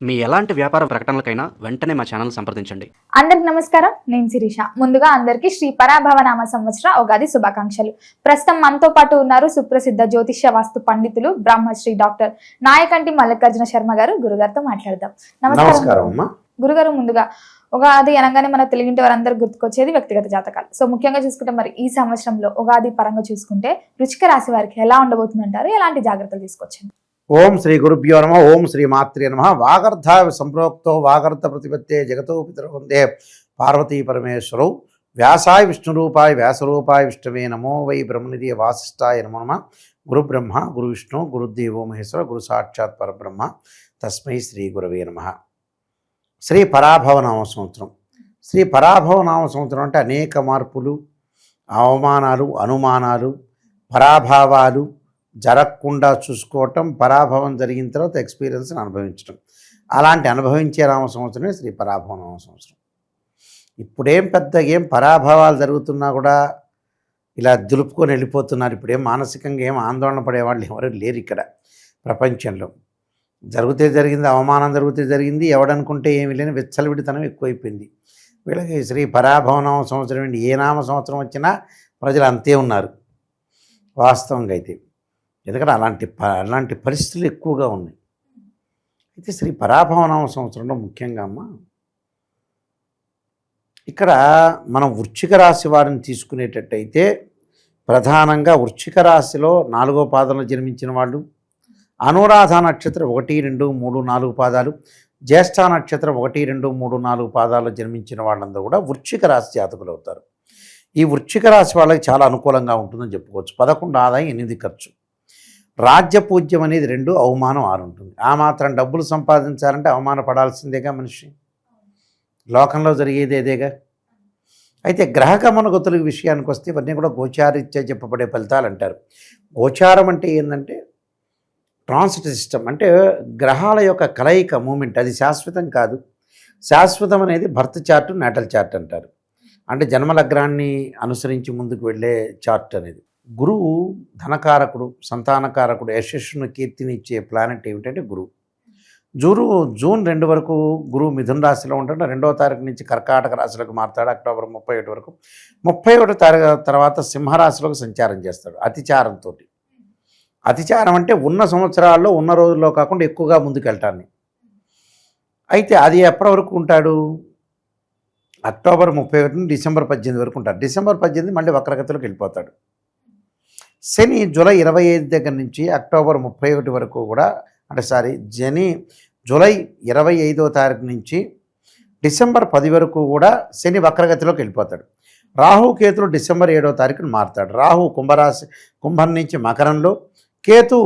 మీ ఎలాంటి వ్యాపార ప్రకటనలకైనా వెంటనే మా ఛానల్ సంప్రదించండి. అందరికి నమస్కారం, నేను శిరీష. ముందుగా అందరికీ శ్రీ పరాభవనామ సంవత్సర ఉగాది శుభాకాంక్షలు. ప్రస్తుతం మనతో పాటు ఉన్నారు సుప్రసిద్ధ జ్యోతిష్య వాస్తు పండితులు బ్రహ్మశ్రీ డాక్టర్ నాయకంటి మల్లికార్జున శర్మ గారు. గురుగారితో మాట్లాడదాం. నమస్కారం గురుగారు. ముందుగా ఉగాది అనగానే మన తెలుగింటి వారందరూ గుర్తుకొచ్చేది వ్యక్తిగత జాతకాలు. సో ముఖ్యంగా చూసుకుంటే మరి ఈ సంవత్సరంలో ఉగాది పరంగా చూసుకుంటే వృశ్చిక రాశి వారికి ఎలా ఉండబోతుందంటారు? ఎలాంటి జాగ్రత్తలు తీసుకొచ్చింది? ఓం శ్రీ గురుభ్యో నమ. ఓం శ్రీ మాత్రే నమ. వాగర్ధ సంప్రోక్తో వాగర్ధ ప్రతిపత్తే జగతో పితృవందే పార్వతీ పరమేశ్వరౌ వ్యాసాయ విష్ణురూపాయ వ్యాసరూపాయ విష్ణవే నమో వై బ్రహ్మనిధి వాసిష్ఠాయ నమో నమ. గురు బ్రహ్మ గురు విష్ణు గురుదేవో మహేశ్వర గురు సాక్షాత్ పరబ్రహ్మ తస్మై శ్రీ గురవే నమ. శ్రీ పరాభవనామ సంవత్సరం. శ్రీ పరాభవనామ సంవత్సరం అంటే అనేక మార్పులు, అవమానాలు, అనుమానాలు, పరాభావాలు జరగకుండా చూసుకోవటం, పరాభవం జరిగిన తర్వాత ఎక్స్పీరియన్స్ని అనుభవించడం. అలాంటి అనుభవించే రామ సంవత్సరమే శ్రీ పరాభవనామ సంవత్సరం. ఇప్పుడేం పెద్దగా పరాభవాలు జరుగుతున్నా కూడా ఇలా దులుపుకొని వెళ్ళిపోతున్నారు. ఇప్పుడేం మానసికంగా ఏం ఆందోళన పడేవాళ్ళు ఎవరు లేరు ఇక్కడ ప్రపంచంలో. జరిగితే జరిగింది, అవమానం జరిగితే జరిగింది, ఎవడనుకుంటే ఏమి లేని విచ్చలవిడితనం ఎక్కువైపోయింది వీళ్ళకి. శ్రీ పరాభవనామ సంవత్సరం ఏంటి, ఏ నామ సంవత్సరం వచ్చినా ప్రజలు అంతే ఉన్నారు వాస్తవంగా అయితే. ఎందుకంటే అలాంటి పరిస్థితులు ఎక్కువగా ఉన్నాయి. అయితే శ్రీ పరాభవనామ సంవత్సరంలో ముఖ్యంగా ఇక్కడ మనం వృశ్చిక రాశి వారిని తీసుకునేటట్టయితే ప్రధానంగా వృశ్చిక రాశిలో 4వ పాదంలో జన్మించిన వాళ్ళు, అనురాధ నక్షత్రం 1, 2, 3, 4 పాదాలు, జ్యేష్ఠ నక్షత్రం 1, 2, 3, 4 పాదాల్లో జన్మించిన వాళ్ళందరూ కూడా వృశ్చిక రాశి జాతకులు అవుతారు. ఈ వృశ్చిక రాశి వాళ్ళకి చాలా అనుకూలంగా ఉంటుందని చెప్పుకోవచ్చు. 11 ఆదాయం, 8 ఖర్చు. రాజ్యపూజ్యం అనేది 2, అవమానం 6 ఉంటుంది. ఆ మాత్రం డబ్బులు సంపాదించాలంటే అవమానపడాల్సిందేగా మనిషి. లోకంలో జరిగేది ఏదేగా. అయితే గ్రహగమనగతుల విషయానికి వస్తే ఇవన్నీ కూడా గోచారీత్యా చెప్పబడే ఫలితాలు అంటారు. గోచారం అంటే ఏంటంటే ట్రాన్సిట్ సిస్టమ్, అంటే గ్రహాల యొక్క కలయిక, మూమెంట్. అది శాశ్వతం కాదు. శాశ్వతం అనేది బర్త్ చార్ట్, నేటల్ చార్ట్ అంటారు. అంటే జన్మలగ్నాన్ని అనుసరించి ముందుకు వెళ్ళే చార్ట్ అనేది. గురువు ధనకారకుడు, సంతానకారకుడు, యశస్సును కీర్తిని ఇచ్చే ప్లానెట్ ఏమిటంటే గురువు. జూన్ 2 వరకు గురువు మిథున రాశిలో ఉంటాడు. 2వ తారీఖు నుంచి కర్కాటక రాశిలోకి మారుతాడు. అక్టోబర్ 31 వరకు. 31వ తారీఖు తర్వాత సింహరాశిలోకి సంచారం చేస్తాడు అతిచారంతో. అతిచారం అంటే ఉన్న సంవత్సరాల్లో, ఉన్న రోజుల్లో కాకుండా ఎక్కువగా ముందుకెళ్ళటాన్ని. అయితే అది ఎప్పటి వరకు ఉంటాడు? అక్టోబర్ 31 నుంచి డిసెంబర్ 18 వరకు ఉంటాడు. డిసెంబర్ 18 మళ్ళీ వక్రగతిలోకి వెళ్ళిపోతాడు. శని జూలై 25 దగ్గర నుంచి అక్టోబర్ 31 వరకు కూడా, జూలై 25వ తారీఖు నుంచి డిసెంబర్ 10 వరకు కూడా శని వక్రగతిలోకి వెళ్ళిపోతాడు. రాహుకేతులు డిసెంబర్ 7వ తారీఖున మారుతాడు. రాహు కుంభం నుంచి మకరంలో, కేతు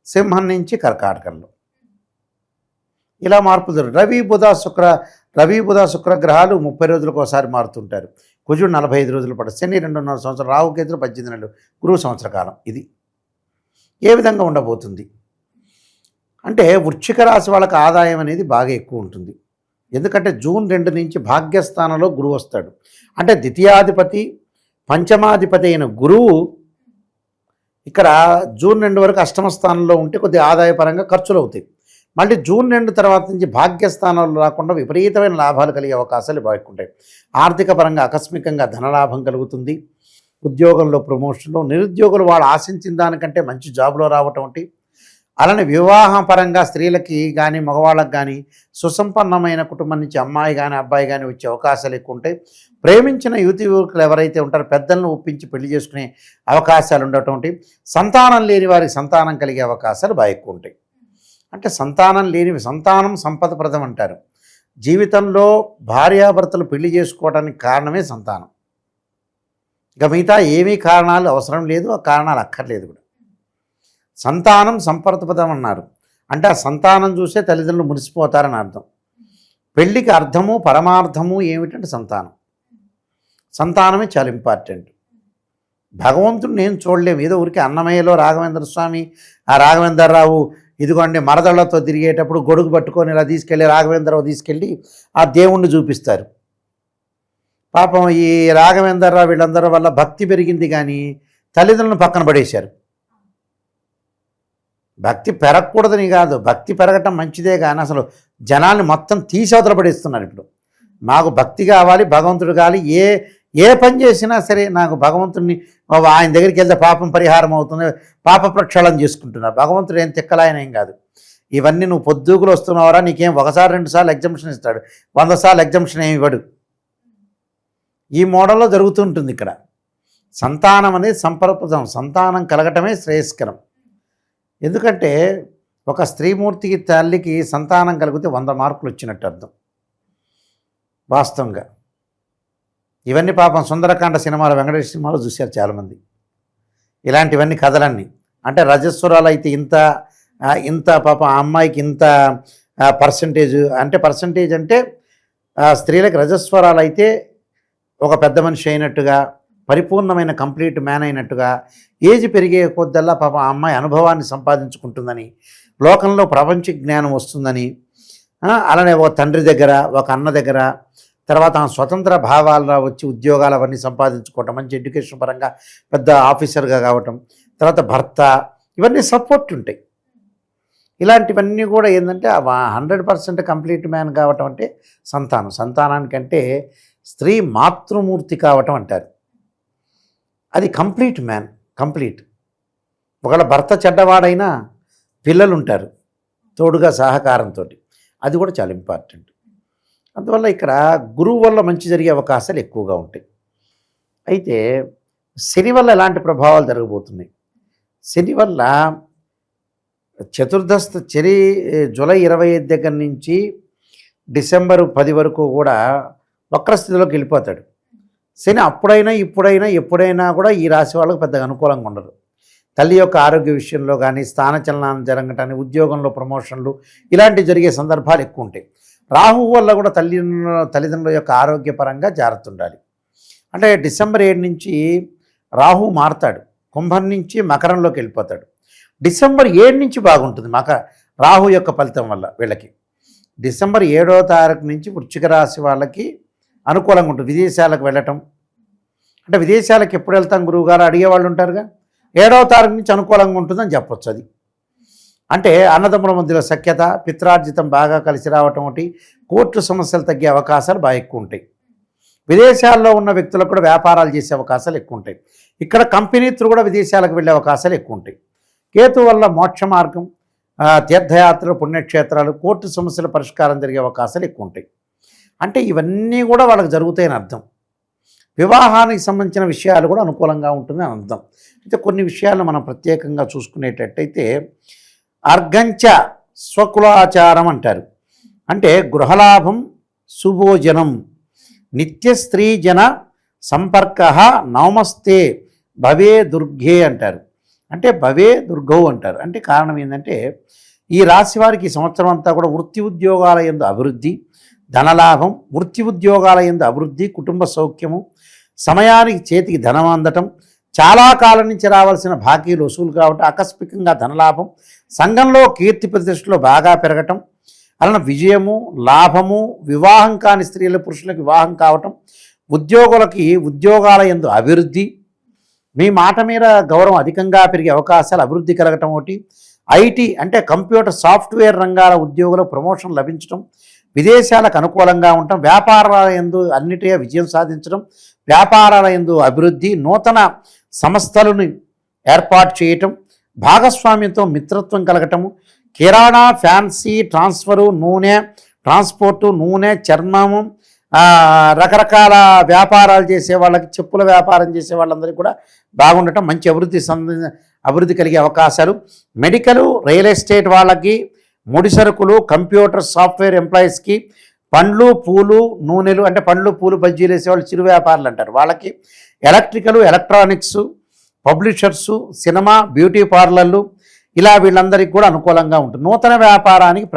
సింహం నుంచి కర్కాటకంలో. ఇలా మార్పులు జరుగుతాయి. రవి బుధ శుక్ర గ్రహాలు 30 రోజులకు ఒకసారి మారుతుంటారు. కుజుడు 45 రోజులు పడతాడు. శని 2.5 సంవత్సరం, రాహుకేతులు 18 నెలలు, గురువు సంవత్సర కాలం. ఇది ఏ విధంగా ఉండబోతుంది అంటే వృశ్చిక రాశి వాళ్ళకి ఆదాయం అనేది బాగా ఎక్కువ ఉంటుంది. ఎందుకంటే జూన్ 2 నుంచి భాగ్యస్థానంలో గురువు వస్తాడు. అంటే ద్వితీయాధిపతి, పంచమాధిపతి అయిన గురువు ఇక్కడ జూన్ 2 వరకు అష్టమ స్థానంలో ఉంటే కొద్దిగా ఆదాయపరంగా ఖర్చులు అవుతాయి. మళ్ళీ జూన్ 2 తర్వాత నుంచి భాగ్యస్థానాల్లో రాకుండా విపరీతమైన లాభాలు కలిగే అవకాశాలు బాగుంటాయి. ఆర్థిక పరంగా ఆకస్మికంగా ధనలాభం కలుగుతుంది. ఉద్యోగంలో ప్రమోషన్లో, నిరుద్యోగులు వాళ్ళు ఆశించిన దానికంటే మంచి జాబ్లో రావటం అంటే, అలానే వివాహపరంగా స్త్రీలకి కానీ మగవాళ్ళకి కానీ సుసంపన్నమైన కుటుంబం నుంచి అమ్మాయి కానీ అబ్బాయి కానీ వచ్చే అవకాశాలు ఎక్కువ ఉంటాయి. ప్రేమించిన యువకులు ఎవరైతే ఉంటారో పెద్దలను ఒప్పించి పెళ్లి చేసుకునే అవకాశాలు ఉండటం. సంతానం లేని వారికి సంతానం కలిగే అవకాశాలు బాగా ఎక్కువ ఉంటాయి. అంటే సంతానం సంపదప్రదం అంటారు. జీవితంలో భార్యాభర్తలు పెళ్లి చేసుకోవడానికి కారణమే సంతానం. ఇక మిగతా ఏమీ కారణాలు అవసరం లేదు, ఆ కారణాలు అక్కర్లేదు కూడా. సంతానం సంపదప్రదం అన్నారు. అంటే ఆ సంతానం చూసే తల్లిదండ్రులు మురిసిపోతారని అర్థం. పెళ్ళికి అర్థము పరమార్థము ఏమిటంటే సంతానమే చాలా ఇంపార్టెంట్. భగవంతుడు నేను చూడలేము. ఏదో ఊరికి అన్నమయ్యలో రాఘవేంద్ర స్వామి, ఆ రాఘవేంద్రరావు ఇదిగోండి మరదళ్లతో తిరిగేటప్పుడు గొడుగు పట్టుకొని ఇలా తీసుకెళ్ళి రాఘవేంద్రరావు తీసుకెళ్ళి ఆ దేవుణ్ణి చూపిస్తారు. పాపం ఈ రాఘవేంద్రరావు వీళ్ళందరి వల్ల భక్తి పెరిగింది కానీ తల్లిదండ్రులను పక్కన పడేశారు. భక్తి పెరగకూడదని కాదు, భక్తి పెరగటం మంచిదే, కానీ అసలు జనాల్ని మొత్తం తీసవతల పడేస్తున్నారు. ఇప్పుడు మాకు భక్తి కావాలి, భగవంతుడు కావాలి, ఏ పని చేసినా సరే నాకు భగవంతుడిని ఆయన దగ్గరికి వెళ్తే పాపం పరిహారం అవుతుంది, పాప ప్రక్షాళన చేసుకుంటున్నారు. భగవంతుడు ఏం తిక్కలాయన ఏం కాదు. ఇవన్నీ నువ్వు పొద్దుగులు వస్తున్నావరా, నీకేం ఒకసారి 2 సార్లు ఎగ్జామ్షన్ ఇస్తాడు, 100 సార్లు ఎగ్జామ్షన్ ఏమి ఇవ్వడు. ఈ మోడల్లో జరుగుతుంటుంది. ఇక్కడ సంతానం అనేది సంపర్పదం, సంతానం కలగటమే శ్రేయస్కరం. ఎందుకంటే ఒక స్త్రీమూర్తికి తల్లికి సంతానం కలిగితే 100 మార్కులు వచ్చినట్టు అర్థం వాస్తవంగా. ఇవన్నీ పాపం సుందరకాండ సినిమాలో, వెంకటేశ్వర సినిమాలో చూశారు చాలామంది ఇలాంటివన్నీ కథలన్నీ. అంటే రజస్వరాలు అయితే ఇంత పాపం ఆ అమ్మాయికి ఇంత పర్సంటేజ్ అంటే స్త్రీలకు రజస్వరాలు అయితే ఒక పెద్ద మనిషి అయినట్టుగా, పరిపూర్ణమైన కంప్లీట్ మ్యాన్ అయినట్టుగా, ఏజ్ పెరిగే కొద్దల్లా పాపం ఆ అమ్మాయి అనుభవాన్ని సంపాదించుకుంటుందని, లోకంలో ప్రపంచ జ్ఞానం వస్తుందని, అలానే ఒక తండ్రి దగ్గర, ఒక అన్న దగ్గర, తర్వాత స్వతంత్ర భావాలు వచ్చి ఉద్యోగాలు అవన్నీ సంపాదించుకోవటం, మంచి ఎడ్యుకేషన్ పరంగా పెద్ద ఆఫీసర్గా కావటం, తర్వాత భర్త, ఇవన్నీ సపోర్ట్ ఉంటాయి. ఇలాంటివన్నీ కూడా ఏంటంటే 100% కంప్లీట్ మ్యాన్ కావటం అంటే సంతానానికంటే స్త్రీ మాతృమూర్తి కావటం అంటారు. అది కంప్లీట్ మ్యాన్, కంప్లీట్. ఒకవేళ భర్త చెడ్డవాడైనా పిల్లలు ఉంటారు తోడుగా సహకారంతో, అది కూడా చాలా ఇంపార్టెంట్. అందువల్ల ఇక్కడ గురువు వల్ల మంచి జరిగే అవకాశాలు ఎక్కువగా ఉంటాయి. అయితే శని వల్ల ఎలాంటి ప్రభావాలు జరగబోతున్నాయి? శని వల్ల శని జూలై 25 దగ్గర నుంచి డిసెంబర్ 10 వరకు కూడా వక్రస్థితిలోకి వెళ్ళిపోతాడు. శని అప్పుడైనా ఇప్పుడైనా ఎప్పుడైనా కూడా ఈ రాశి వాళ్ళకు పెద్దగా అనుకూలంగా ఉండదు. తల్లి యొక్క ఆరోగ్య విషయంలో కానీ, స్థానచలనాన్ని జరగటాన్ని, ఉద్యోగంలో ప్రమోషన్లు ఇలాంటివి జరిగే సందర్భాలు ఎక్కువ ఉంటాయి. రాహు వల్ల కూడా తల్లిదండ్రుల యొక్క ఆరోగ్యపరంగా జాగ్రత్త ఉండాలి. అంటే డిసెంబర్ 7 నుంచి రాహు మారుతాడు, కుంభం నుంచి మకరంలోకి వెళ్ళిపోతాడు. డిసెంబర్ 7 నుంచి బాగుంటుంది రాహు యొక్క ఫలితం వల్ల వీళ్ళకి. డిసెంబర్ 7వ తారీఖు నుంచి వృశ్చిక రాశి వాళ్ళకి అనుకూలంగా ఉంటుంది. విదేశాలకు వెళ్ళటం, అంటే విదేశాలకు ఎప్పుడు వెళ్తాం గురువుగారు అడిగేవాళ్ళు ఉంటారుగా, 7వ తారీఖు నుంచి అనుకూలంగా ఉంటుందని చెప్పొచ్చు. అది అంటే అన్నదమ్ముల మధ్యలో సఖ్యత, పిత్రార్జితం బాగా కలిసి రావటం, ఒకటి కోర్టు సమస్యలు తగ్గే అవకాశాలు బాగా ఎక్కువ ఉంటాయి. విదేశాల్లో ఉన్న వ్యక్తులకు కూడా వ్యాపారాలు చేసే అవకాశాలు ఎక్కువ ఉంటాయి. ఇక్కడ కంపెనీ త్రూ కూడా విదేశాలకు వెళ్ళే అవకాశాలు ఎక్కువ ఉంటాయి. కేతు వల్ల మోక్ష మార్గం, తీర్థయాత్రలు, పుణ్యక్షేత్రాలు, కోర్టు సమస్యల పరిష్కారం జరిగే అవకాశాలు ఎక్కువ ఉంటాయి. అంటే ఇవన్నీ కూడా వాళ్ళకి జరుగుతాయని అర్థం. వివాహానికి సంబంధించిన విషయాలు కూడా అనుకూలంగా ఉంటుంది అని అర్థం. అయితే కొన్ని విషయాలు మనం ప్రత్యేకంగా చూసుకునేటట్టయితే అర్ఘంచ స్వకులాచారం అంటారు. అంటే గృహలాభం, శుభోజనం, నిత్య స్త్రీ జన సంపర్క, నవమస్తే భవే దుర్గే అంటారు. అంటే భవే దుర్గౌ అంటారు. అంటే కారణం ఏంటంటే ఈ రాశి వారికి ఈ సంవత్సరం అంతా కూడా వృత్తి ఉద్యోగాల యందు అభివృద్ధి, ధనలాభం, వృత్తి ఉద్యోగాల యందు అభివృద్ధి, కుటుంబ సౌఖ్యము, సమయానికి చేతికి ధనం అందటం, చాలా కాలం నుంచి రావాల్సిన బాకీలు వసూలు కావటం, ఆకస్మికంగా ధనలాభం, సంఘంలో కీర్తి ప్రతిష్టలో బాగా పెరగటం, అలానే విజయము, లాభము, వివాహం కాని స్త్రీల పురుషులకు వివాహం కావటం, ఉద్యోగులకి ఉద్యోగాల యందు అభివృద్ధి, మీ మాట మీద గౌరవం అధికంగా పెరిగే అవకాశాలు, అభివృద్ధి కలగటం ఒకటి, ఐటీ అంటే కంప్యూటర్ సాఫ్ట్వేర్ రంగాల ఉద్యోగుల ప్రమోషన్ లభించడం, విదేశాలకు అనుకూలంగా ఉండటం, వ్యాపారాల యందు అన్నిటిగా విజయం సాధించడం, వ్యాపారాల యందు అభివృద్ధి, నూతన సంస్థలను ఏర్పాటు చేయటం, భాగస్వామ్యంతో మిత్రత్వం కలగటము, కిరాణా, ఫ్యాన్సీ, ట్రాన్స్ఫరు, నూనె, ట్రాన్స్పోర్టు, నూనె, చర్మము, రకరకాల వ్యాపారాలు చేసే వాళ్ళకి, చెప్పుల వ్యాపారం చేసే వాళ్ళందరికీ కూడా బాగుండటం, మంచి అభివృద్ధి కలిగే అవకాశాలు, మెడికల్, రియల్ ఎస్టేట్ వాళ్ళకి, ముడి సరుకులు, కంప్యూటర్ సాఫ్ట్వేర్ ఎంప్లాయీస్కి, పండ్లు, పూలు, నూనెలు అంటే పండ్లు, పూలు, బజ్జీలు వేసేవాళ్ళు చిరు వ్యాపారులు అంటారు వాళ్ళకి, ఎలక్ట్రికల్, ఎలక్ట్రానిక్స్, పబ్లిషర్సు, సినిమా, బ్యూటీ పార్లర్లు, ఇలా వీళ్ళందరికీ కూడా అనుకూలంగా ఉంటుంది. నూతన వ్యాపారానికి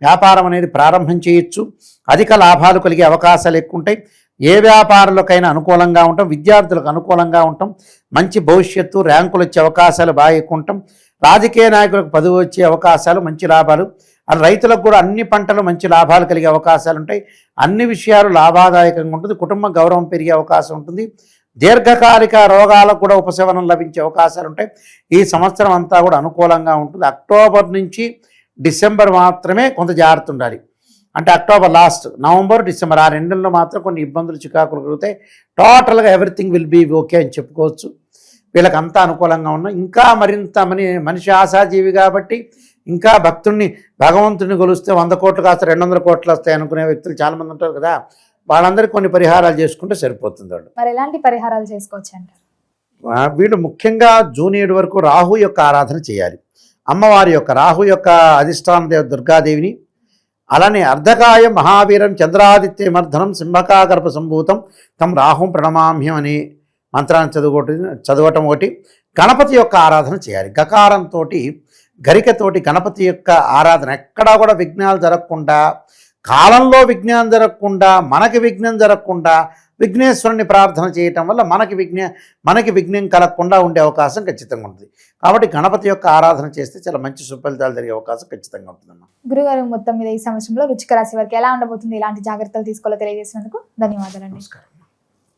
వ్యాపారం అనేది ప్రారంభం చేయొచ్చు, అధిక లాభాలు కలిగే అవకాశాలు ఎక్కువ ఉంటాయి. ఏ వ్యాపారులకైనా అనుకూలంగా ఉంటాం, విద్యార్థులకు అనుకూలంగా ఉంటాం, మంచి భవిష్యత్తు, ర్యాంకులు వచ్చే అవకాశాలు బాగా ఎక్కువ ఉంటాం, రాజకీయ నాయకులకు పదవి వచ్చే అవకాశాలు, మంచి లాభాలు, రైతులకు కూడా అన్ని పంటలు మంచి లాభాలు కలిగే అవకాశాలు ఉంటాయి. అన్ని విషయాలు లాభదాయకంగా ఉంటుంది. కుటుంబ గౌరవం పెరిగే అవకాశం ఉంటుంది. దీర్ఘకాలిక రోగాలకు కూడా ఉపశమనం లభించే అవకాశాలు ఉంటాయి. ఈ సంవత్సరం అంతా కూడా అనుకూలంగా ఉంటుంది. అక్టోబర్ నుంచి డిసెంబర్ మాత్రమే కొంత జాగ్రత్త ఉండాలి. అంటే అక్టోబర్ లాస్ట్, నవంబర్, డిసెంబర్ ఆ రెండుల్లో మాత్రం కొన్ని ఇబ్బందులు చికాకులు కలుగుతాయి. టోటల్గా ఎవ్రీథింగ్ విల్ బీ ఓకే అని చెప్పుకోవచ్చు. వీళ్ళకి అంతా అనుకూలంగా ఉన్నాయి. ఇంకా మరింత మనిషి ఆశాజీవి కాబట్టి ఇంకా భగవంతుడిని కొలిస్తే 100 కోట్లు కాస్త 200 కోట్లు వస్తాయి అనుకునే వ్యక్తులు చాలామంది ఉంటారు కదా, వాళ్ళందరికీ కొన్ని పరిహారాలు చేసుకుంటే సరిపోతుంది. వాళ్ళు మరి ఎలాంటి పరిహారాలు చేసుకోవచ్చు అంటారు? వీళ్ళు ముఖ్యంగా జూన్ 7 వరకు రాహు యొక్క ఆరాధన చేయాలి. అమ్మవారి యొక్క రాహు యొక్క అధిష్టాన దేవ దుర్గాదేవిని, అలానే అర్ధకాయ మహావీరం చంద్రాదిత్యమర్ధనం సింహకాగర్భ సంభూతం తం రాహుం ప్రణమామ్యం అనే మంత్రాన్ని చదవటం ఒకటి. గణపతి యొక్క ఆరాధన చేయాలి. గకారంతో గరికతోటి గణపతి యొక్క ఆరాధన, ఎక్కడా కూడా విఘ్నాలు జరగకుండా, కాలంలో విఘ్నం జరగకుండా, మనకి విఘ్నం జరగకుండా విఘ్నేశ్వరుని ప్రార్థన చేయటం వల్ల మనకి విఘ్నం కలగకుండా ఉండే అవకాశం ఖచ్చితంగా ఉంటుంది. కాబట్టి గణపతి యొక్క ఆరాధన చేస్తే చాలా మంచి సుఫలితాలు జరిగే అవకాశం ఖచ్చితంగా ఉంటుందమ్మా. గురుగారు, మొత్తం మీద ఈ సంవత్సరంలో వృశ్చిక రాశి వారికి ఎలా ఉండబోతుంది, ఎలాంటి జాగ్రత్తలు తీసుకోవాలో తెలియజేసినందుకు ధన్యవాదాలండి. నమస్కారం.